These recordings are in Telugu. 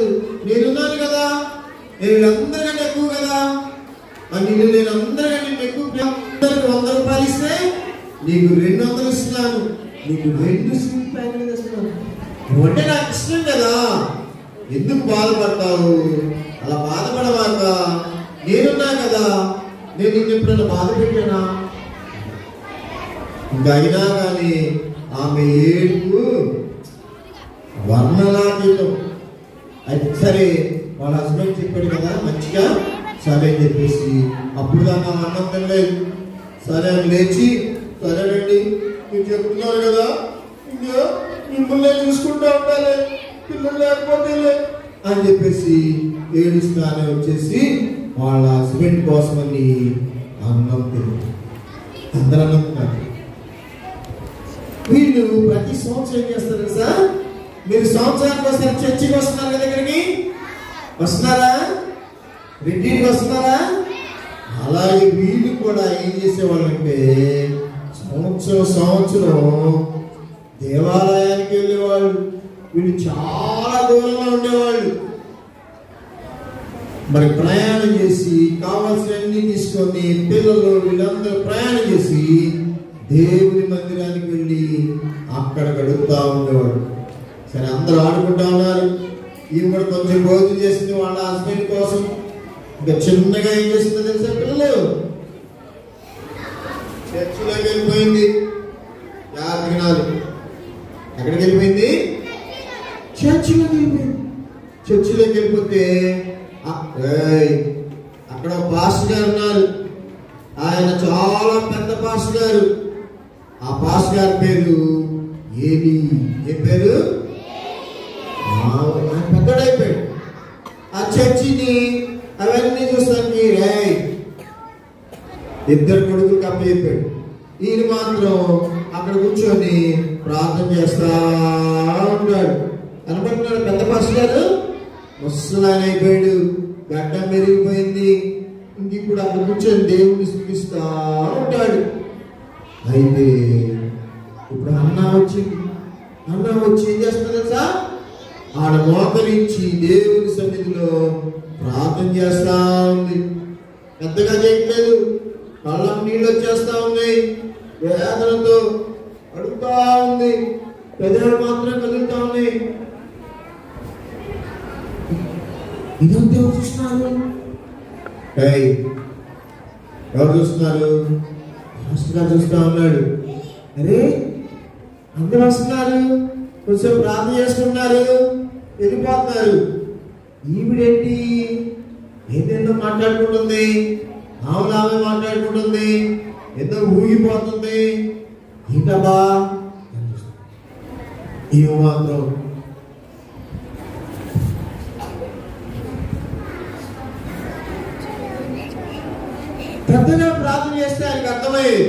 కాదు, నేనున్నాను కదా, నేను అందరికంటే ఎక్కువ కదా, నిన్ను నేను అందరికంటే ఎక్కువ, అందరికి 100 రూపాయలు ఇస్తే నీకు 200 ఇస్తున్నాను, నీకు 2 స్వీట్ ప్యాకెట్లు ఇస్తున్నాను. నువ్వంటే నాకు ఇష్టం కదా, ఎందుకు బాధపడతావు? అలా బాధపడవాక, నేనున్నా కదా, నేను నిన్ను ఎప్పుడైనా బాధ పెట్టానా? ఇంకా అయినా కానీ ఆమె ఏడుపు వర్ణనాతీతం. అయితే సరే, వాళ్ళ హస్బెండ్ చెప్పాడు కదా మంచిగా, సరే అని చెప్పేసి అప్పుడు దాకా అన్నం తినలేదు. సరే అని లేచి, సరేనండి మీరు చెప్తున్నారు కదా, ఇంకా మిమ్మల్ని చూసుకుంటూ ఉండాలి, పిల్లలు లేకపోతే అని చెప్పేసి ఏడుస్తానే వచ్చేసి వాళ్ళ హస్బెండ్ కోసమని అన్నం తిన్నారు. అందరూ అన్నం తిన్నారు. వీళ్ళు ప్రతి సంవత్సరం ఏం చేస్తారు సార్? మీరు సంవత్సరానికి ఒకసారి చర్చికి వస్తున్నారు కదా, ఇక్కడికి వస్తున్నారా? రెడ్డికి వస్తున్నారా? అలాగే వీళ్ళు కూడా ఏం చేసేవాళ్ళంటే సంవత్సరం దేవాలయానికి వెళ్ళేవాళ్ళు. వీళ్ళు చాలా దూరంలో ఉండేవాళ్ళు. మరి ప్రయాణం చేసి కావాల్సినవన్నీ తీసుకొని పిల్లలు వీళ్ళందరూ ప్రయాణం చేసి దేవుని మందిరానికి వెళ్ళి అక్కడ గడుపుతా ఉండేవాడు. సరే, అందరూ ఆడుకుంటా ఉన్నారు. ఈమె కూడా కొంచెం భోజనం చేసింది వాళ్ళ హస్బెండ్ కోసం. ఇంకా చిన్నగా ఏం చేసిందో తెలుసా పిల్లలు? చర్చిలోకి వెళ్ళిపోయింది. యాత్రికనాలు ఎక్కడికి వెళ్ళిపోయింది? చర్చిలోకి వెళ్ళిపోయింది. చర్చిలోకి వెళ్ళిపోతే అక్కడ పాస్టర్ గారు ఉన్నారు. ఆయన చాలా పెద్ద పాస్టర్ గారు. ఆ పాస్టర్ గారి పేరు ఏలి. ఏ పేరు? ఆయన పెద్దడైపోయాడు. ఆ చర్చిని అవన్నీ చూస్తానికి 2 కొడుకులు అప్పచెప్పాడు. ఈయన మాత్రం అక్కడ కూర్చొని ప్రార్థన చేస్తా ఉంటాడు. కనపడుతున్నాడు పెద్ద పాస్టర్ గారు. ముసలాయన అయిపోయాడు, గడ్డం పెరిగిపోయింది. ఇంక ఇప్పుడు అక్కడ కూర్చొని దేవుడిని స్తుతిస్తా ఉంటాడు. అయితే ఇప్పుడు అన్న వచ్చి ఏం చేస్తున్నారు సార్? ఆడ మోకరించి దేవుని సన్నిధిలో ప్రార్థన చేస్తా ఉంది. పెద్దగా చేయట్లేదు, కళ్ళం నీళ్ళు వచ్చేస్తా ఉన్నాయి, వేదనతో అడుగుతా ఉంది, పెదవులు మాత్రం కదులుతా ఉన్నాయి. ఇదంతా ఎవరు చూస్తున్నారు? ఎవరు చూస్తున్నారు? పాస్టర్ గారు చూస్తా ఉన్నాడు. అరే, అందరూ వస్తున్నారు, కొంచెం ప్రార్థన చేసుకుంటున్నారు, వెళ్ళిపోతున్నారు. ఈవిడేంటి ఏదేందో మాట్లాడుకుంటుంది, ఆమె మాట్లాడుకుంటుంది, ఏదో ఊగిపోతుంది. ఏంటబ్బా ఈమె మాత్రం పెద్దగా ప్రార్థన చేస్తే ఆయనకు అర్థమయ్యేది.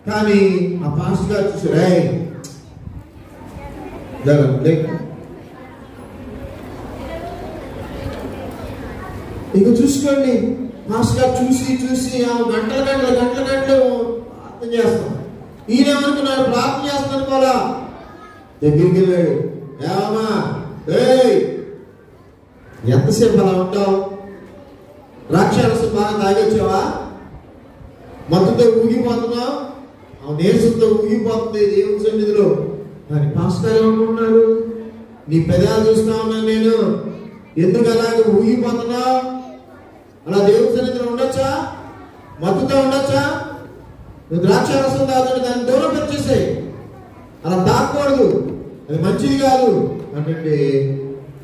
కానీ ఆ పాస్టర్ గారు చూసారే, ఇక చూసుకోండి, మాస్టర్ గారు చూసి గంటలు ప్రార్థన చేస్తాం. ఈయన ఏమనుకున్నాడు? ప్రార్థన చేస్తాను అనుకోవాలా. దగ్గరికి వెళ్ళాడు. ఏమా ఎంతసేపు అలా ఉంటావు? ద్రాక్షారసం బాగా తాగొచ్చావా? మత్తుతో ఊగిపోతున్నావు, నీరసంతో ఊగిపోతుంది దేవుని సన్నిధిలో. మరి పాస్టర్ ఏమనుకుంటున్నాడు? నీ పెదాలు చూస్తా ఉన్నాను నేను, ఎందుకు అలాగే ఊగిపోతున్నావు? అలా దేవుని సన్నిధిలో ఉండొచ్చా? మత్తుతో ఉండొచ్చా? నువ్వు ద్రాక్షారసం తాగుతుంటే దాన్ని దూరం వచ్చేసాయి, అలా తాగకూడదు, అది మంచిది కాదు అంటే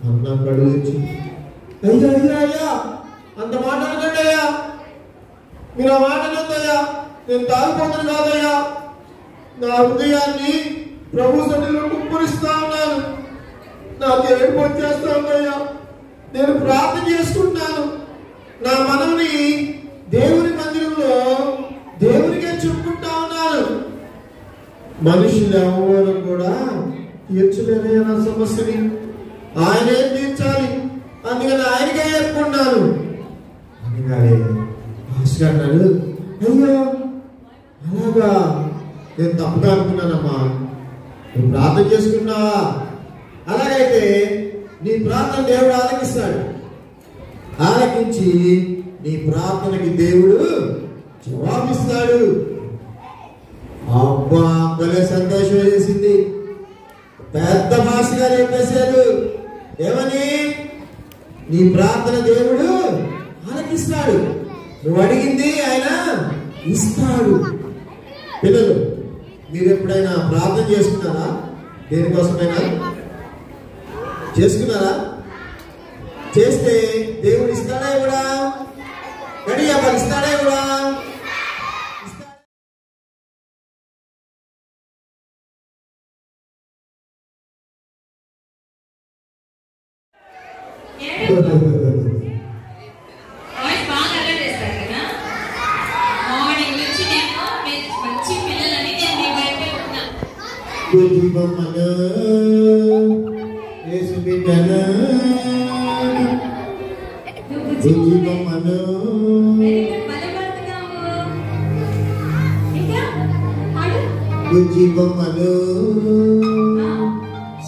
అన్న కడుగు వచ్చి, అయ్యా అంత మాట అనకండి అయ్యా, మీరు ఆ మాట అనొద్దయ్యా, నేను తాగిపోతాను కాదయ్యా, నా హృదయాన్ని ప్రభు సన్నిధిలో కుప్పరిస్తా ఉన్నాను, నాకు ఏడుపు వచ్చేస్తా ఉందయ్యా, నేను ప్రార్థన చేసుకుంటున్నాను, నా మనల్ని దేవుని మందిరంలో దేవునికే చెప్పుకుంటా ఉన్నాను. మనుషులు ఎవరు కూడా తీర్చలేదయ్యా నా సమస్యని, ఆయనే తీర్చాలి, అందుకని ఆయనకే చెప్పుకున్నాను. అందుకని మాస్టర్ అన్నాడు, అయ్యో అలాగా, నేను తప్పుగా అనుకున్నానమ్మా, నువ్వు ప్రార్థన చేసుకున్నావా? అలాగైతే నీ ప్రార్థన దేవుడు ఆలకిస్తాడు. ఆలకించి నీ ప్రార్థనకి దేవుడు జవాబిస్తాడు. అబ్బా భలే సంతోషం వేసింది. పెద్ద భాషగా చెప్పేశాడు. ఏమని? నీ ప్రార్థన దేవుడు ఆలకిస్తాడు. నువ్వు అడిగింది ఆయన ఇస్తాడు. పిల్లలు, మీరు ఎప్పుడైనా ప్రార్థన చేసుకున్నారా? దేనికోసమైనా చేసుకున్నారా? చేస్తే దేవుడు ఇస్తాడా కూడా? గడియా మరి ఇస్తాడా కూడా?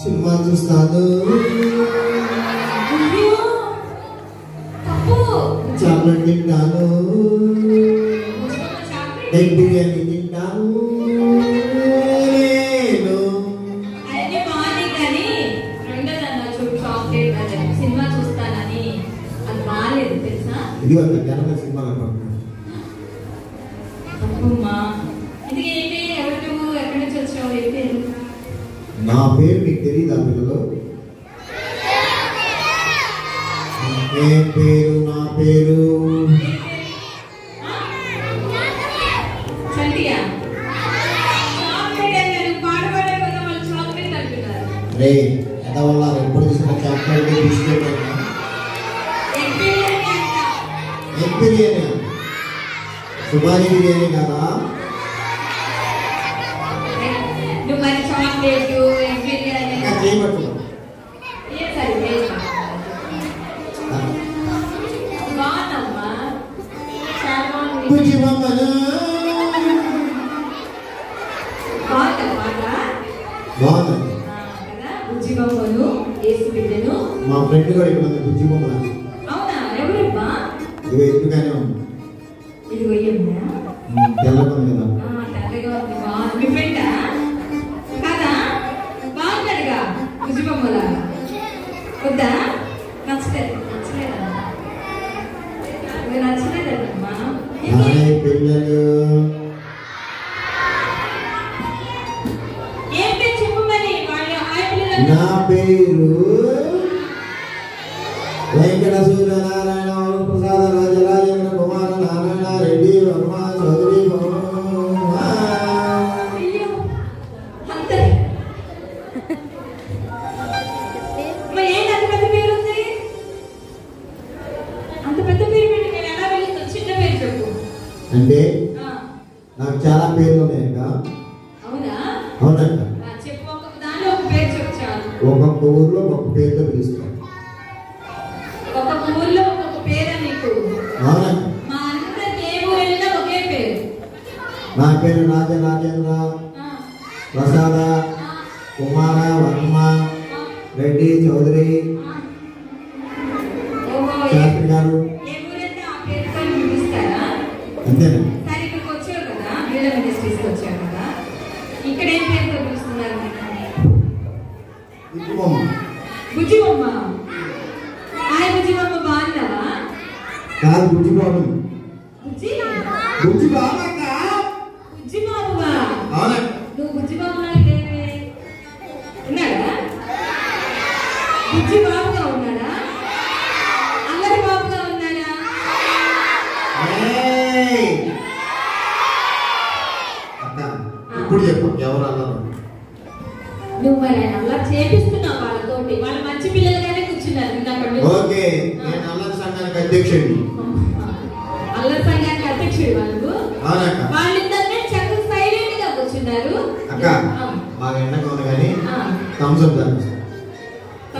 సినిమా చూస్తాను, చాక్లెట్ తింటాను, ఎగ్ బిర్యానీ తింటాను. సినిమా చూస్తానని అది బాగాలేదు తెలుసా? ఇది జనరల్ సినిమా నా పేరు మీకు తెలియదా పిల్లలు? ఏం పేరు? నా పేరు రే ఎదవల్ల ఎప్పుడు తీసుకున్న chocolate biscuit egg biryani, Subhani biryani కదా? చేయబట్టు మా ఫ్రెండ్ కూడా ఇక్కడ ఉంది బుజ్జి బొమ్మ. ఇదిగో ఎందుకనే ఉంది, తెల్లగా ఉంది కదా. పిల్లలు నా పేరు వెంకట సూర్యనారాయణ ప్రసాద రాజరాజేంద్ర కుమార నారాయణ రెడ్డి వర్మ చౌదరి. అంటే నాకు చాలా పేర్లు ఉన్నాయంట. అవునంట. ఒక్కొక్క ఊర్లో ఒక పేరుతో పిలుస్తాను. అవునంట. నా పేరు రాజరాజేంద్ర ప్రసాద కుమార వర్మ రెడ్డి చౌదరి శాస్త్రి గారు. అంతేనా? కాదు బుజ్జి బాబు. బుజ్జి బాబు నువ్వు బుజ్జి బాబు ఉన్నాడా? బుజ్జి బాబుగా ఉన్నాడా? అల్లరి బాబుగా ఉన్నాడా? ఇప్పుడు చెప్పు ఎవరు అన్నారు? నువ్వు మరి అలా చేపిస్తున్నావు వాళ్ళతోటి. వాళ్ళు మంచి పిల్లలుగానే కూర్చున్నారు. ఓకే, నేను అల్లరి సంఘానికి అధ్యక్షుడిని. అల్లరి సంఘానికి అధ్యక్షుడు వాళ్ళు. వాళ్ళిద్దరినే చక్కగా సైలెంట్ గా కూర్చున్నారు. అక్క బాగా ఎండగా ఉంది కానీ థమ్స్ అప్ తాగు.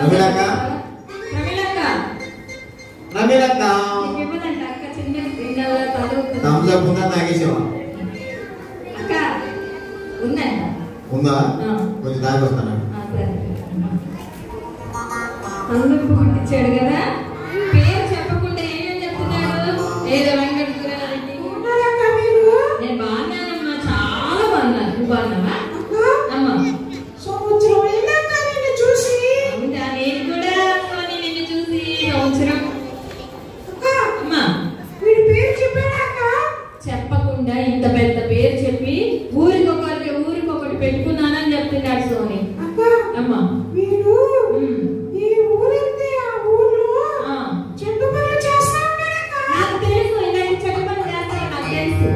రమేలక్క రమేలక్క థమ్స్ అప్ ఉందా? తాగేసావా? అక్క ఉందా? ఉందా? కొంచెం తాగి వస్తాను. అందరికి పుట్టించాడు కదా. పేరు చెప్పకుండా ఏమేమి చెప్తున్నాడు? ఏదో వెంకటరెడ్డి. నేను బాగున్నానమ్మా, చాలా బాగున్నాను. నువ్వు బాగున్నావా అమ్మా? సంవత్సరం అయిందాక నిన్ను చూసి. అవునా, నేను కూడా నిన్ను చూసి సంవత్సరం. అమ్మా వీడి పేరు చెప్పాడాక? చెప్పకుండా ఇంత పెద్ద పేరు చెప్పి ఊరికొకటి పెట్టుకున్నానని చెప్తున్నాడు సోని. అమ్మా వీడు ఈ ఊరైతే ఆ ఊర్లో చెట్టు పనులు చేస్తా ఉంటాడక్క. నాకు తెలుసు, ఇలాంటి చెట్టు పనులు చేస్తాడు నాకు తెలుసు.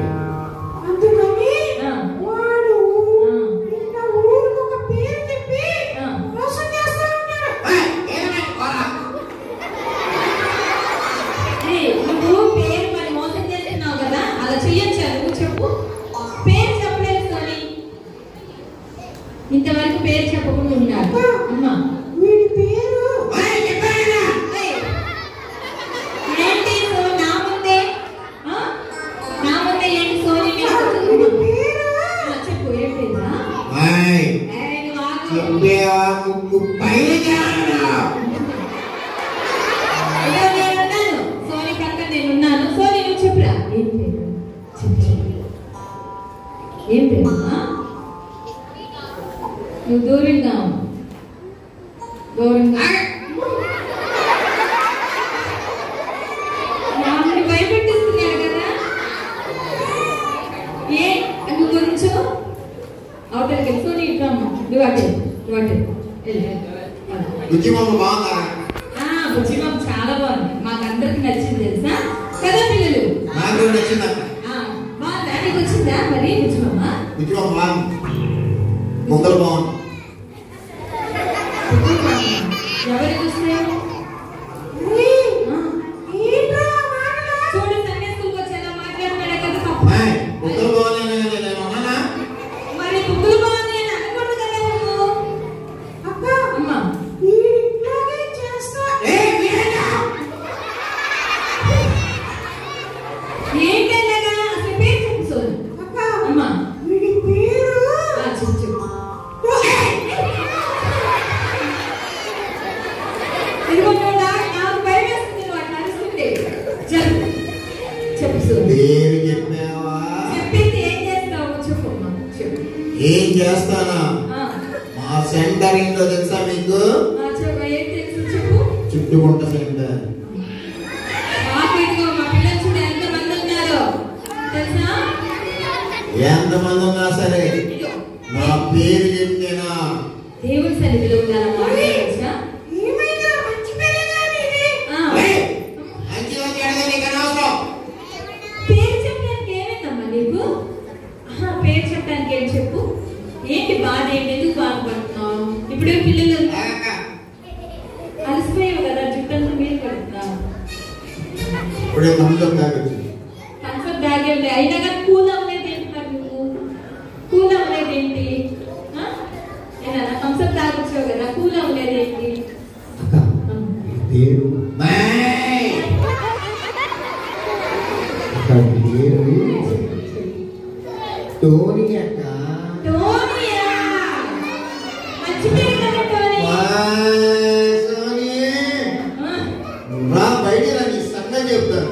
అందుకని వాడు ఇంకా ఊరికి ఒక పేరు చెప్పి మోసం చేస్తా ఉంటాడు. నువ్వు పేరు మరి మోసం చేస్తున్నావు కదా, అలా చెయ్యొచ్చా? నువ్వు చెప్పు. పేరు చెప్పలేదు సోని, ఇంతవరకు పేరు చెప్పకుండా ఉన్నాడు. అమ్మా వీడి పేరు ఏంటి నా ముందే ఏంటి సోని? చెప్పు ఏం పేరా? సోని పక్కన నేనున్నాను. సోని నువ్వు చెప్పురా, ఏం పేరు? ఏం పేరు? నువ్వు దూరంగా రాముని భయపెట్టిస్తున్నాడు కదా. ఏ నువ్వు కొంచెం అవతలకి వెళ్తూ ఇట్లమ్మ, నువ్వు అటే బుజ్జిమమ్మ చాలా బాగుంది, మాకందరికి నచ్చింది తెలుసా కదా పిల్లలు? బాగుందా? నీకు వచ్చిందా మరి బుజ్జిమమ్మ? ఎవరికి వస్తాయి? చూడు సండే స్కూల్కి వచ్చేలా మాట్లాడుతున్నాడే కదా. మరి బుక్కులు బాగుంది అని అనకూడదు కదా నువ్వు. అమ్మా ఏంటన్నాగా అసలు పేరు చెప్పు సోని. అమ్మా చెప్పు నాకు భయం వేస్తుంది నువ్వు అట్లా అరుస్తుంటే. చెప్పు సోని. చెప్పింది ఏం చేస్తావు చెప్పు అమ్మా, చెప్పు. ఏం చేస్తానా? మా సెంటర్ ఏంటో తెలుసా మీకు? ఏం తెలుసు చెప్పు. చుట్టుకుంట సెంటర్. మా పిల్లలు చూడ ఎంత మంది ఉన్నారో తెలుసా? ఎంతమంది ఉన్నా సరే నా పేరు చెప్తేనా దేవుడి సన్నిధిలో ఉండాలమ్మా. పేరు చెప్పడానికి ఏమైందమ్మా నీకు? పేరు చెప్పడానికి ఏం చెప్పు. ఏంటి బాధ? ఏంటి? ఎందుకు బాధపడుతున్నావు? ఇప్పుడే పిల్లలు అలసిపోయావు కదా, జుట్టంతా మీరు పడుతున్నావు. ఇప్పుడే కంప్లీట్ తాగొచ్చు. కంఫర్ట్ బ్యాగ్ ఏంటి? అయినా కానీ కూల్ అవ్వలేదు ఏంటి మరి నువ్వు? కూల్ అవ్వలేదు ఏంటి? ఏనా కంఫర్ట్ తాగొచ్చావు కదా, కూల్ అవ్వలేదు ఏంటి? టోనీ అక్క. టోనీయా? మంచి పేరు కదా టోనీ. బయట సంగతి చెప్తాను.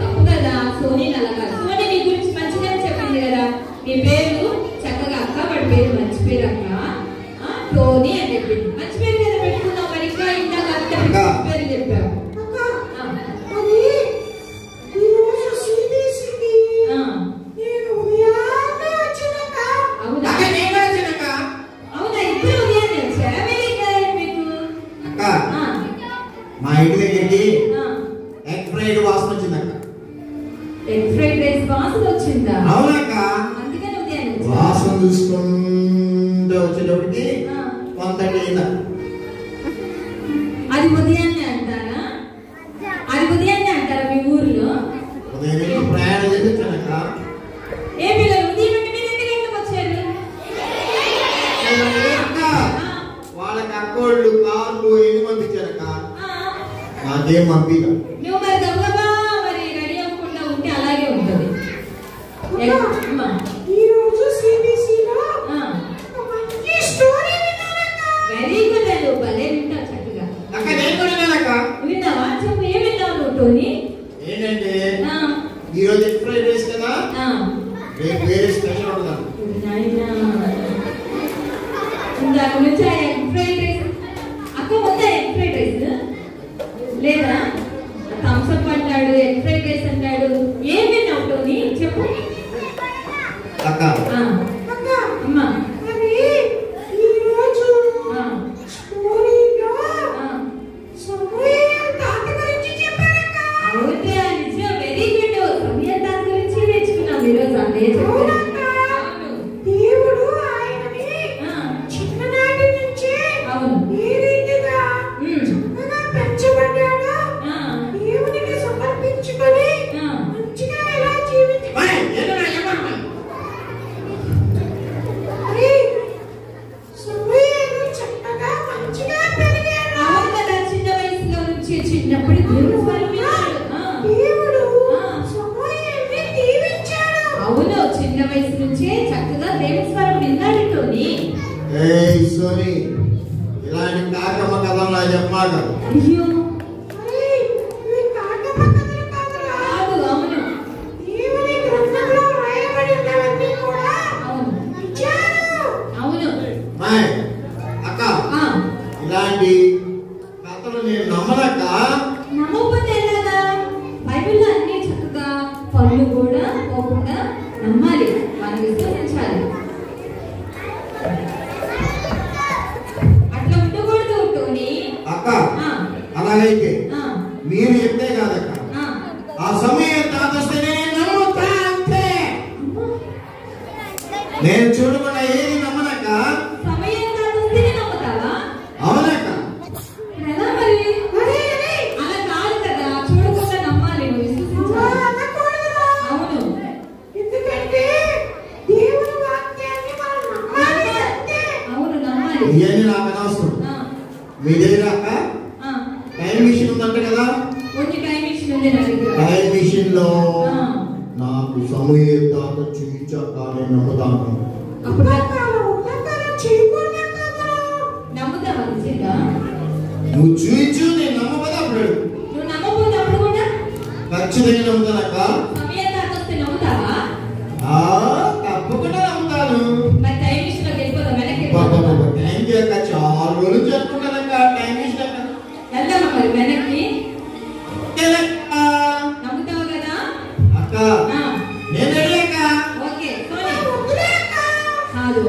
తప్పు కదా సోనీ, అలాగా సోనీ నీ గురించి మంచిగానే చెప్పింది కదా. నీ పేరు చక్కగా అక్క, వాడి పేరు మంచి పేరు అక్క, టోనీ అని చెప్పింది. మంచి పేరు కదా పెట్టుకున్నావు. మరి ఇంకా ఇందాక అంత పేరు చెప్పావు. అవునా? ఇప్పుడు ఉదయాన్నే వచ్చారా? మీకు మా ఇంటి దగ్గరికి ఎగ్ ఫ్రైడ్ వాసన వచ్చిందక్క. ఎగ్ ఫ్రైడ్ రైస్ వాసన వచ్చిందా? అవునక్క. అందుకని ఉదయాన్నే వాసన చూసుకుంటూ వచ్చేటప్పటికి కొంత అది ఉదయాన్నే అంటారా? అది ఉదయాన్నే అంటారా మీ ఊర్లో? ఉదయం ప్రయాణం చేసి వచ్చానక్క. ఏ పిల్లలు ఉదయం అంటే మీరు ఎన్ని గంటలకు వచ్చారు? వాళ్ళకి అక్కోళ్ళు కార్లు ఎన్ని పంపించారక్క? నాకేం పంపిక. నువ్వు మరి దొంగగా మరి రెడీ అవ్వకుండా ఉంటే అలాగే ఉంటుంది. Very good. భలే వింటావు చక్కగా. టోనీ ఏంటంటే ఈరోజు ఎగ్ ఫ్రైడ్ రైస్ కదా, రేపు వేరే స్పెషల్ ఉంటుందా? ఇందాక నుంచి ఆ ఎగ్ ఫ్రైడ్ రైస్ అక్క ఉందా? ఎగ్ ఫ్రైడ్ రైస్ లేదా? థమ్స్ అప్ అంటాడు, ఎగ్ ఫ్రైడ్ రైస్ అంటాడు. ఏం విన్నావు టోనీ చెప్పు. అక్క అమ్మా దేవుడు ఆయనని చిన్ననాటి నుంచే ఏ రీతిగా చక్కగా పెంచబడ్డాడో దేవునికి సమర్పించుకొని మంచిగా ఎలా జీవించాలి. చక్కగా మంచిగా పెరిగాడు. చిన్న వయసులో నుంచి చిన్నప్పుడు దేవుడు అవును, చిన్న వయసు నుంచే చక్కగా దేవుని స్వరం విన్నాడు టోనీ. సారీ, ఇలాంటి కాకమ్మ కథలు చెప్పాక. అయ్యో కాదు, అవును. దేవుని గ్రంథంలో రాయబడినవన్నీ కూడా అవును. అక్క ఇలాంటి కథలు నేను నమ్మలేక. నమ్మకపోతే ఎలాగా? బైబిల్లో అన్ని చక్కగా పనులు కూడా పోకుండా నమ్మాలి, మనం విశ్వసించాలి. అట్లా ఉండకూడదు టోనీ. అక్క అలాగైతే మీరు చెప్తే కాదక్క, ఆ సమయం తాతొస్తే నేను నమ్ముతా అంతే. నేను చూడకుండా ఏది నమ్మనక్క. సమయం తాతొస్తేనే నమ్ముతావా? అవునక్క. ఎలా మరి? అలా కాదు కదా, చూడకుండా నమ్మాలి, నువ్వు విశ్వసించాలి. అవును, ఎందుకంటే దేవుని వాక్యాన్ని మనం నమ్మాలి. అవును నమ్మాలి. ఇవన్నీ నాకు అనవసరం. మీ దగ్గర అక్క టైం మిషన్ ఉందంట కదా? టైం మిషన్ ఉంది నా దగ్గర. టైం మిషన్ లో నాకు సమయం తాత చూపించాక నేను నమ్ముతాను. అప్పుడు నమ్ముతావా? నువ్వు చూపించు, నేను నమ్మకపోతే అప్పుడు. నువ్వు నమ్మకపోతే అప్పుడు కూడా ఖచ్చితంగా నమ్ముతానక్క. సమయం తాతొస్తే నమ్ముతావా? తప్పకుండా నమ్ముతాను. మరి టైం మిషన్ లోకి వెళ్ళిపోతాం, వెనక్కి టైం చేయక చాలా రోజులు చెప్పుకుంటానక్క. టైం మిషన్ వెళ్దామా మరి వెనక్కి? నమ్ముతావు కదా అక్క? నేను రెడీ అక్క. ఓకే కాదు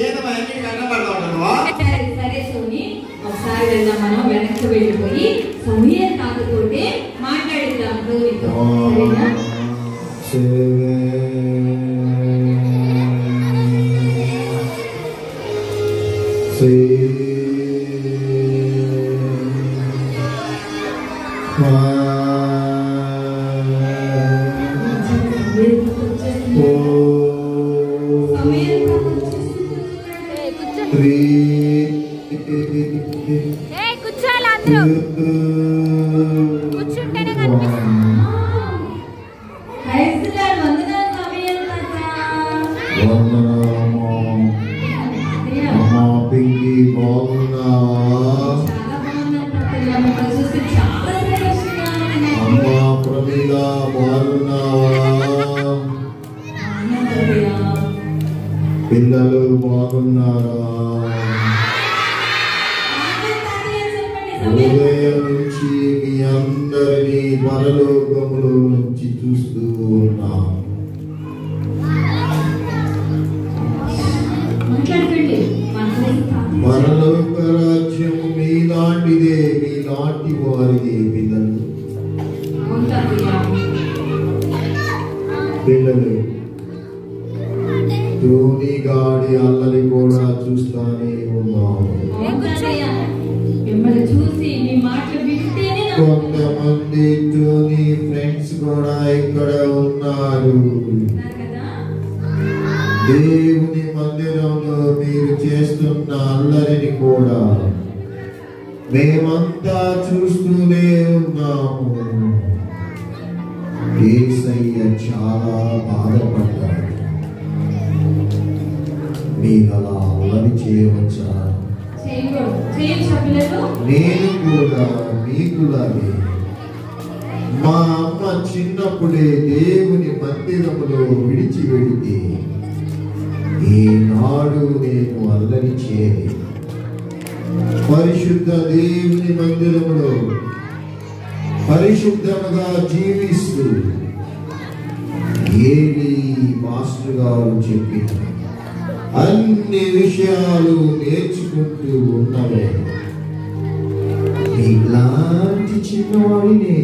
ఏదమ్మా ఎన్ని కట్టబడతా ఉంటాను. సరే సోని, ఒకసారి వెళ్దాం, మనం వెనక్కి వెళ్ళిపోయి సమయం తాతతోటే మాట్లాడిద్దాం టోనీతో, సరేనా? కూర్చోవాలి అందరూ, కూర్చుంటేనే కనిపిస్తుంది. పిల్లలు బాగున్నారా? ఉదయం నుంచి మీ అందరినీ పరలోకములో నుంచి చూస్తూ ఉన్నాం. పరలోక రాజ్యము మీలాంటిదే, మీలాంటి వారిదే. పిల్లలు టోనీ గాడి అల్లరి కూడా చూస్తానే ఉన్నాము. కొంతమంది టోనీ ఫ్రెండ్స్ కూడా ఇక్కడ ఉన్నారు. దేవుని మందిరంలో మీరు చేస్తున్న అల్లరిని కూడా మేమంతా చూస్తూనే ఉన్నాము. యేసయ్య చాలా బాధపడ్డాడు. మీరు అలా అల్లరి చేయవచ్చా? నేను కూడా మీకులాగే మా అమ్మ చిన్నప్పుడే దేవుని మందిరములో విడిచి వెళితే ఈనాడు నేను అల్లరి చేయలేదు. పరిశుద్ధ దేవుని మందిరములో పరిశుద్ధముగా జీవిస్తూ ఏలి మాస్టర్ గారు చెప్పిన అన్ని విషయాలు నేర్చుకుంటూ ఉన్నవే. ఇలాంటి చిన్నవాడిని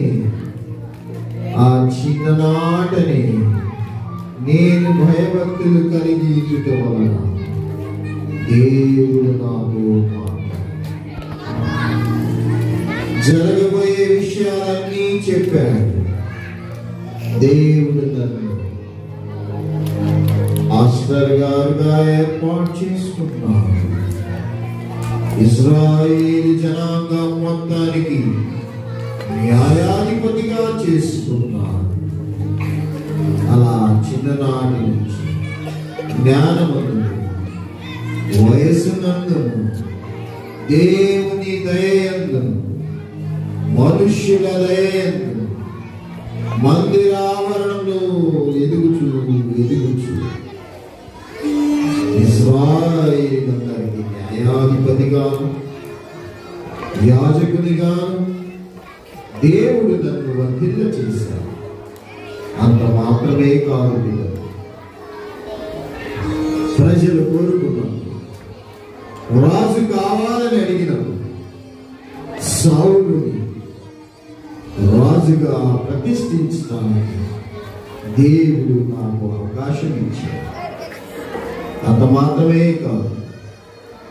ఆ చిన్ననాటనే నేను భయభక్తులు కలిగి ఇచ్చుట వలన దేవుడు నాకు జరగబోయే విషయాలన్నీ చెప్పాడు. దేవుడు నన్ను మాస్టర్ గారుగా ఏర్పాటు చేసుకున్నాడు. ఇజ్రాయేలు జనాంగం మొత్తానికి న్యాయాధిపతిగా చేసుకున్నాడు. అలా చిన్ననాటి నుంచి జ్ఞానమందు వయసునందును దేవుని దయయందును మనుష్యుల దయయందును మందిరావరణంలో ఎదుగుచు ఇశ్రాయేలులందరికీ న్యాయాధిపతిగాను యాజకునిగాను దేవుడు నన్ను వర్ధిల్ల చేశాడు. అంత మాత్రమే కాదు, ప్రజలు కోరుకున్నప్పుడు రాజు కావాలని అడిగినప్పుడు సౌలుని రాజుగా ప్రతిష్ఠించడానికి దేవుడు నాకు అవకాశం ఇచ్చాడు. అంత మాత్రమే కాదు,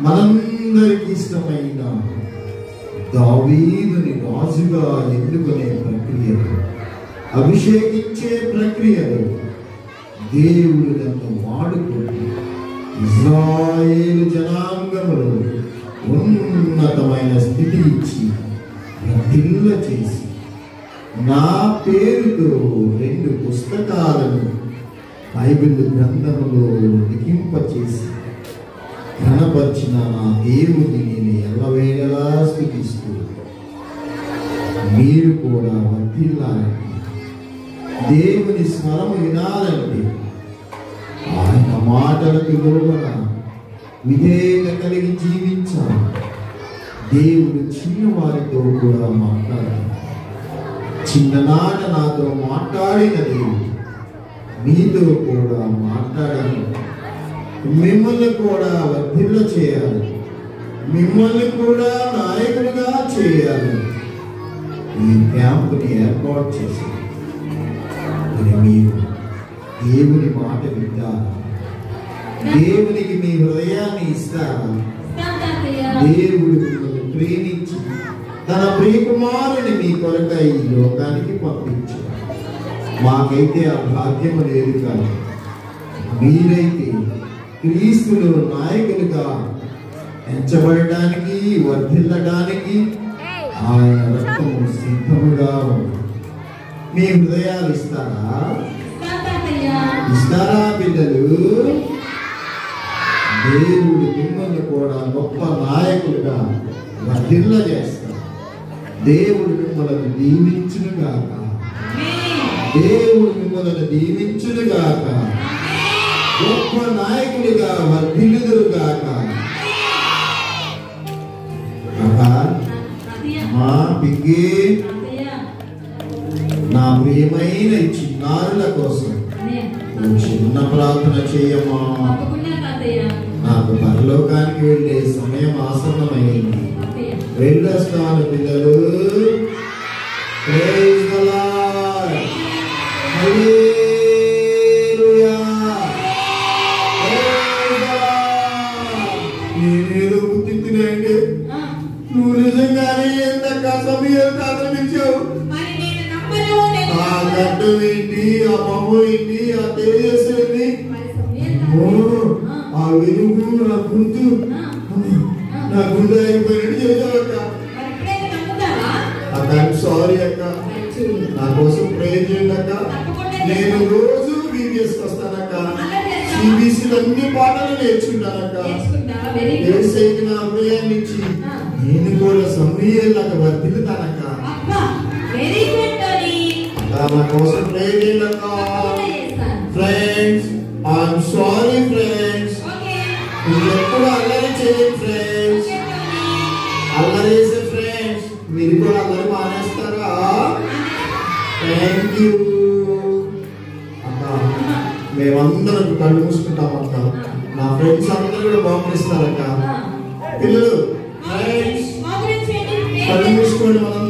మనందరికి ఇష్టమైన దావీదుని రాజుగా ఎన్నుకునే ప్రక్రియలో, అభిషేకించే ప్రక్రియలో దేవుడు నన్ను వాడుకొని ఇశ్రాయేలు జనాంగములో ఉన్నతమైన స్థితి ఇచ్చి వర్ధిల్ల చేసి నా పేరుతో 2 పుస్తకాలను బైబిల్ గ్రంథములో లిఖింపచేసి కనపరిచిన నా దేవుని నేను ఎల్లవేళలా స్తుతిస్తూ మీరు కూడా వర్ధిల్లాలంటే, దేవుని స్వరము వినాలంటే, ఆయన మాటలకు లోబడ విధేయత కలిగి జీవించాలి. దేవుడు చిన్నవారితో కూడా మాట్లాడాలి. చిన్ననాట నాతో మాట్లాడిన దేవుడు మీతో కూడా మాట్లాడాలి. మిమ్మల్ని కూడా వర్ధిల్ల చేయాలి, మిమ్మల్ని కూడా నాయకులుగా చేయాలి. ఈ క్యాంపుని ఏర్పాటు చేసి మీరు దేవుని మాట వింటారా? దేవునికి మీ హృదయాన్ని ఇస్తారా? దేవుడు మిమ్మల్ని ప్రేమించి తన ప్రియకుమారుని మీ కొరకై ఈ లోకానికి పంపించారు. మాకైతే ఆ భాగ్యం లేదు, కానీ మీరైతే క్రీస్తులో నాయకులుగా ఎంచబడడానికి, వర్ధిల్లడానికి ఆయన రక్తము సిద్ధముగా ఉంది. మీ హృదయాలు ఇస్తారా? ఇస్తారా పిల్లలు? దేవుడు మిమ్మల్ని కూడా గొప్ప నాయకులుగా వర్ధిల్ల చేస్తారు. దేవుడు మిమ్మల్ని దీవించునుగాక. దేవుడు మిమ్మల్ని దీవించునుగాక. గొప్ప నాయకుడిగా వర్ధిల్లుదురుగాక. మా పిగ్గి, నా ప్రియమైన చిన్నారుల కోసం చిన్న ప్రార్థన చేయమ్మా. నాకు పరలోకానికి వెళ్ళే సమయం ఆసన్నమైంది. వెళ్ళొస్తాను పిల్లలు. Praise the Lord. హల్లెలూయా. నేనేదో గుర్తించినండి. నువ్వు నిజంగానే ఎంత సమయం ప్రారంభించావు. ఆ గడ్డం ఏంటి, ఆ బొమ్మ ఏంటి, ఆ తేజస్సు ఏంటి, ఆ వెలుగు, నా గుంతు, నా గుండె అయిపోయినట్టు చేసావక్క. అక్క సారీ అక్క, నా కోసం ప్రే చేయండి అక్క. నేను రోజు వీడియోస్ వస్తానక్క. సిబిసిలు అన్ని పాటలు నేర్చుకుంటానక్క. ఏసైకి నా హృదయాన్ని ఇచ్చి నేను కూడా సమయాలకు వర్తిల్లుతానక్క. నా కోసం ప్రే చేయండి అక్క. ఫ్రెండ్స్ ఐఎమ్ సారీ ఫ్రెండ్స్, మీరు ఎప్పుడు అల్లరి చేయండి ఫ్రెండ్స్, అల్లరి చేసే ఫ్రెండ్స్ మీరు కూడా అల్లరి మానేస్తారా? థ్యాంక్ యూ అక్క. మేమందరం కళ్ళు మూసుకుంటాం అక్క. నా ఫ్రెండ్స్ అందరూ కూడా బాగుపడిస్తారక్క. పిల్లలు ఫ్రెండ్స్ కళ్ళు మూసుకోండి. మనం